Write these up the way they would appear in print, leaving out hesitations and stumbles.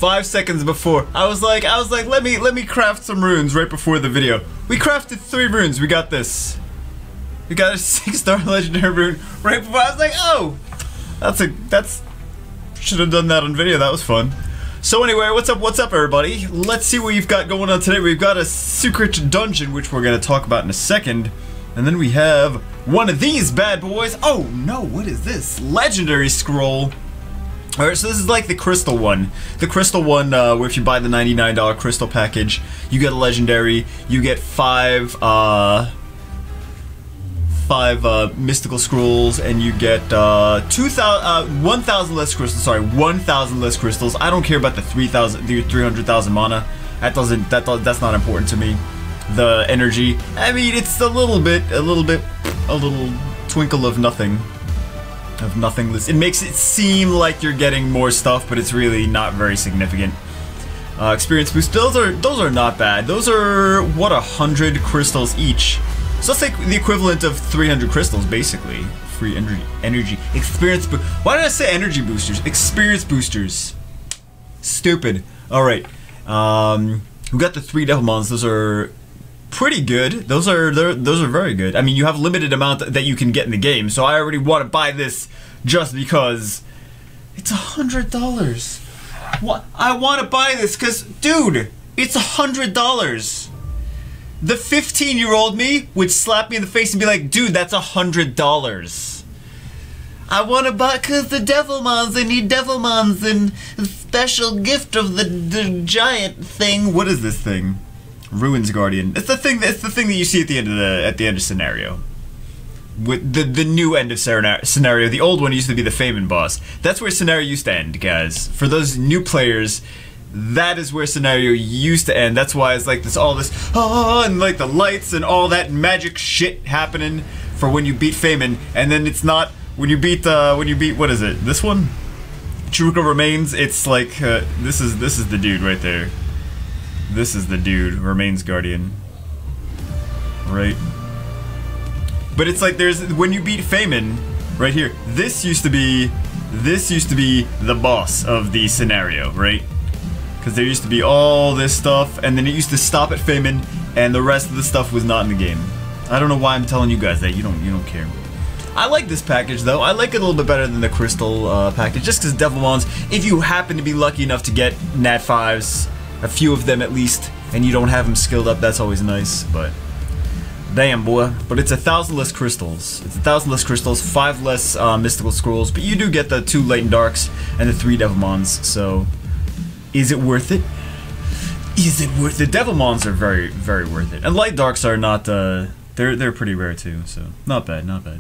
5 seconds before. I was like, let me craft some runes right before the video. We crafted 3 runes. We got this. We got a 6-star legendary rune right before. I was like, oh, that's should have done that on video. That was fun. So anyway, what's up everybody? Let's see what we've got going on today. We've got a secret dungeon, which we're gonna talk about in a second. And then we have one of these bad boys. Oh no, what is this? Legendary scroll. Alright, so this is like the crystal one. The crystal one, where if you buy the $99 crystal package, you get a legendary, you get 5 mystical scrolls, and you get 1,000 less crystals. Sorry, 1,000 less crystals. I don't care about the 300,000 mana. That's not important to me. The energy, I mean, it's a little twinkle of nothing. Of nothingness. It makes it seem like you're getting more stuff, but it's really not very significant. Experience boost. Those are not bad. Those are what, 100 crystals each. So that's like the equivalent of 300 crystals, basically. Free energy experience. Why did I say energy boosters? Experience boosters. Stupid. All right. We got the 3 Devilmons. Those are pretty good. Those are very good. I mean, you have a limited amount that you can get in the game, so I already want to buy this just because it's $100. What? I want to buy this because, dude, it's $100. The 15-year-old me would slap me in the face and be like, dude, that's $100. I want to buy because the Devilmons, I need Devilmons and a special gift of the giant thing. What is this thing? Ruins Guardian. It's the thing that you see at the end of scenario. With the new end of scenario. The old one used to be the Famine boss. That's where scenario used to end, guys. For those new players, that is where scenario used to end. That's why it's like this and like the lights and all that magic shit happening for when you beat Famine, and then it's not when you beat what is it? This one? Chiruka Remains. It's like this is the dude right there. This is the dude, Remains Guardian. Right? But it's like there's when you beat Famine, right here. This used to be the boss of the scenario, right? Because there used to be all this stuff, and then it used to stop at Famine, and the rest of the stuff was not in the game. I don't know why I'm telling you guys that. You don't care. I like this package though. I like it a little bit better than the crystal package, just because Devilmons, if you happen to be lucky enough to get Nat 5s, a few of them at least, and you don't have them skilled up, that's always nice, but damn, boy. But it's 1,000 less crystals. It's 1,000 less crystals, 5 less mystical scrolls, but you do get the 2 latent darks and the 3 Devilmons, so is it worth it? Is it worth it? Devilmons are very, very worth it. And light darks are not, they're pretty rare too, so not bad, not bad.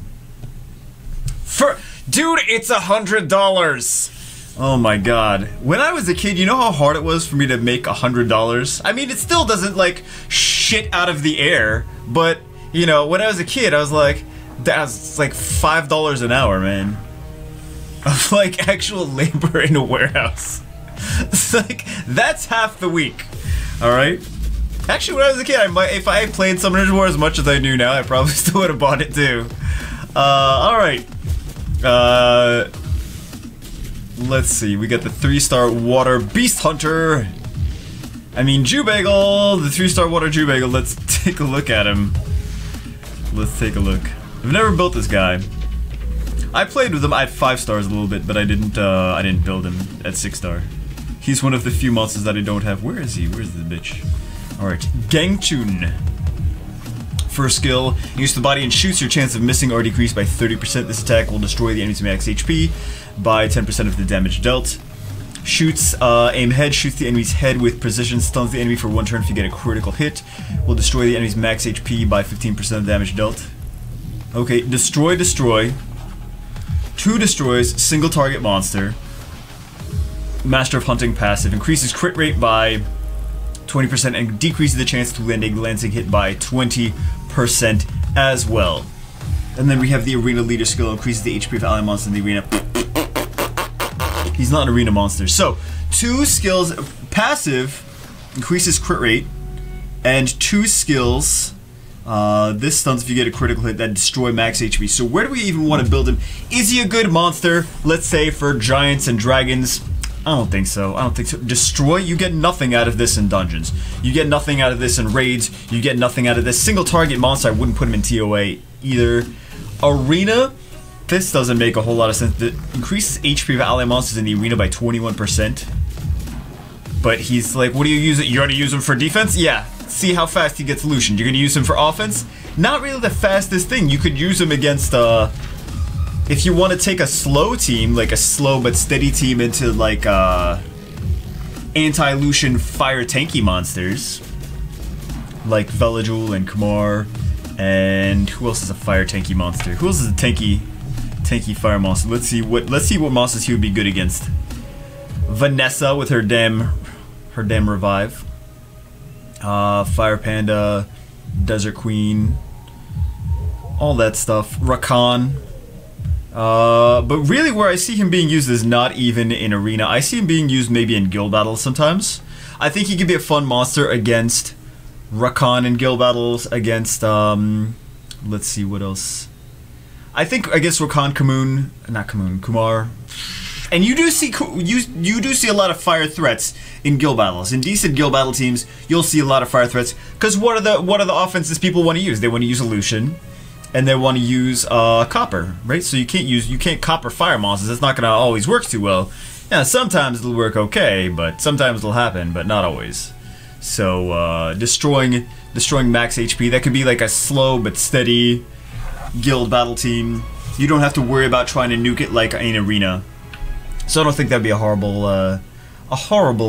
Dude, it's $100! Oh my god. When I was a kid, you know how hard it was for me to make $100? I mean, it still doesn't, like, shit out of the air, but, you know, when I was a kid, I was like, that's like $5 an hour, man. Of, like, actual labor in a warehouse. It's like, that's half the week, alright? Actually, when I was a kid, if I had played Summoner's War as much as I do now, I probably still would have bought it too. Alright. Let's see, we got the 3-star water beast hunter. I mean, Jewbagel, the 3-star water Jewbagel. Let's take a look at him. Let's take a look. I've never built this guy. I played with him at 5 stars a little bit, but I didn't build him at 6-star. He's one of the few monsters that I don't have. Where is he? Where's the bitch? Alright, Gangchun. First skill, use the body and shoots. Your chance of missing are decreased by 30%. This attack will destroy the enemy's max HP by 10% of the damage dealt. Shoots, aim head, shoots the enemy's head with precision, stuns the enemy for 1 turn if you get a critical hit. Will destroy the enemy's max HP by 15% of damage dealt. Okay, destroy. 2 destroys, single target monster. Master of Hunting passive, increases crit rate by 20% and decreases the chance to land a glancing hit by 20% as well. And then we have the Arena Leader skill, increases the HP of ally monsters in the arena. He's not an arena monster. So, 2 skills, passive, increases crit rate, and 2 skills, this stuns if you get a critical hit that destroy max HP. So where do we even want to build him? Is he a good monster, let's say, for giants and dragons? I don't think so. I don't think so. Destroy? You get nothing out of this in dungeons. You get nothing out of this in raids. You get nothing out of this. Single target monster, I wouldn't put him in TOA either. Arena? This doesn't make a whole lot of sense. It increases HP of ally monsters in the arena by 21%. But he's like, what do you use it? You're gonna use him for defense? Yeah. See how fast he gets Lucian. You're gonna use him for offense? Not really the fastest thing. You could use him against, if you want to take a slow team, like a slow but steady team into like, anti-Lucian fire tanky monsters. Like Velajul and Kumar. And who else is a fire tanky monster? Who else is a tanky fire monster? Let's see what monsters he would be good against. Vanessa with her damn revive. Fire Panda, Desert Queen, all that stuff. Rakan. But really where I see him being used is not even in arena. I see him being used maybe in guild battles sometimes. I think he could be a fun monster against Rakan in guild battles, against let's see what else. I think against Rakan, Kumar. And you do see a lot of fire threats in guild battles. In decent guild battle teams, you'll see a lot of fire threats. Because what are the offenses people want to use? They want to use Lucian, and they want to use copper, right? So you can't copper fire monsters. That's not gonna always work too well. Yeah, sometimes it'll work okay, but sometimes it'll happen, but not always. So destroying max HP, that could be like a slow but steady guild battle team. You don't have to worry about trying to nuke it like in arena. So I don't think that'd be a horrible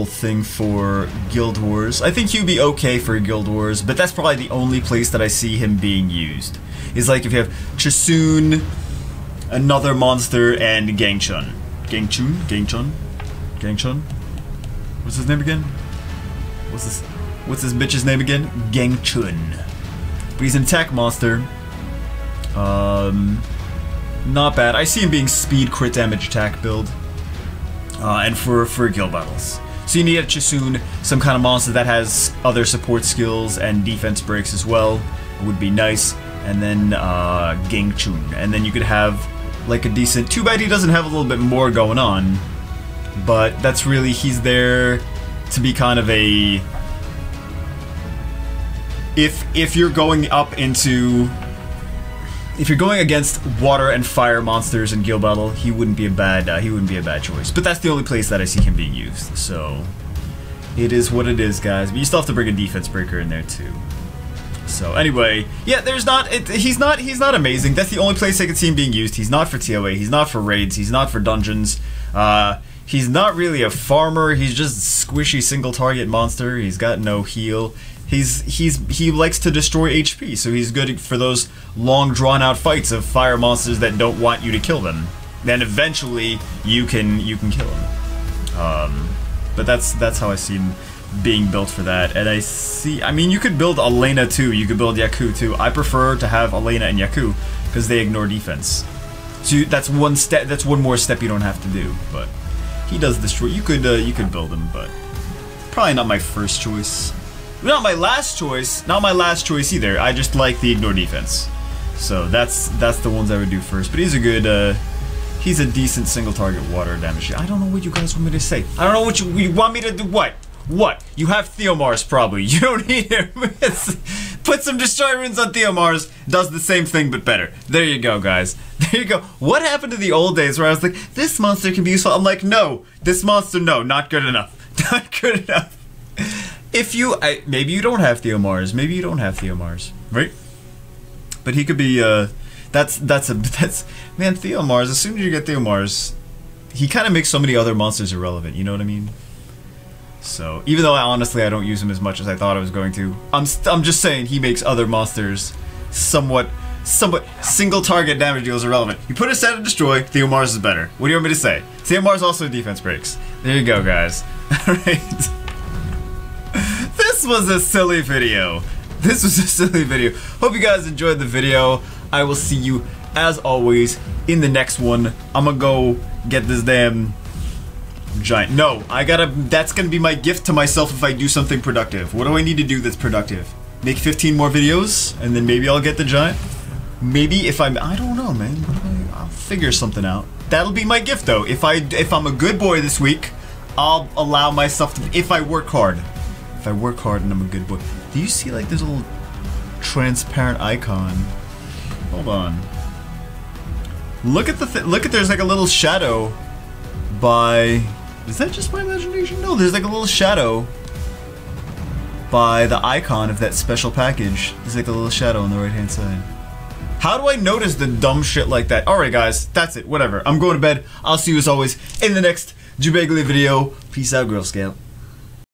thing for Guild Wars. I think he'd be okay for Guild Wars, but that's probably the only place that I see him being used. Is like if you have Chasun, another monster, and Gangchun. Gangchun? What's his name again? What's this bitch's name again? Gangchun. But he's an attack monster. Not bad. I see him being speed crit damage attack build. And for guild battles. So you need a Chasun, some kind of monster that has other support skills and defense breaks as well. It would be nice. And then Gangchun. And then you could have like a decent... Too bad he doesn't have a little bit more going on. But that's really... He's there to be kind of a... If you're going up into... If you're going against water and fire monsters in guild battle, he wouldn't be a bad choice. But that's the only place that I see him being used. So it is what it is, guys. But you still have to bring a defense breaker in there too. So anyway, yeah, he's not amazing. That's the only place I could see him being used. He's not for TOA. He's not for raids. He's not for dungeons. He's not really a farmer. He's just a squishy single target monster. He's got no heal. He likes to destroy HP, so he's good for those long drawn-out fights of fire monsters that don't want you to kill them. Then eventually you can kill him. But that's how I see him being built for that. And I mean, you could build Elena too. You could build Yaku too. I prefer to have Elena and Yaku because they ignore defense. So that's one step. That's one more step you don't have to do. But he does destroy. You could build him, but probably not my first choice. Not my last choice. Not my last choice either. I just like the ignore defense. So that's the ones I would do first. But he's a good. He's a decent single target water damage. I don't know what you guys want me to say. I don't know what you want me to do. What? What? You have Theomars probably. You don't need him. Put some Destroy Runes on Theomars. Does the same thing but better. There you go, guys. There you go. What happened to the old days where I was like, this monster can be useful? I'm like, no. This monster, no. Not good enough. Not good enough. If you... maybe you don't have Theomars. Maybe you don't have Theomars. Right? But he could be... Man, Theomars, as soon as you get Theomars, he kind of makes so many other monsters irrelevant. You know what I mean? So, even though I don't use him as much as I thought I was going to, I'm just saying he makes other monsters somewhat single target damage deals irrelevant. You put a set of destroy, Theomars is better. What do you want me to say? Theomars also defense breaks. There you go, guys. Alright. This was a silly video. This was a silly video. Hope you guys enjoyed the video. I will see you, as always, in the next one. I'm gonna go get this damn giant. No, that's gonna be my gift to myself if I do something productive. What do I need to do that's productive? Make 15 more videos, and then maybe I'll get the giant? Maybe if I don't know, man. I'll figure something out. That'll be my gift, though. If I'm a good boy this week, I'll allow myself to, if I work hard. If I work hard and I'm a good boy. Do you see like there's a little transparent icon? Hold on. Look at there's like a little shadow by, is that just my imagination? No, there's like a little shadow by the icon of that special package. There's like a little shadow on the right hand side. How do I notice the dumb shit like that? Alright guys, that's it, whatever. I'm going to bed. I'll see you as always in the next Jubegli video. Peace out, Girl Scout.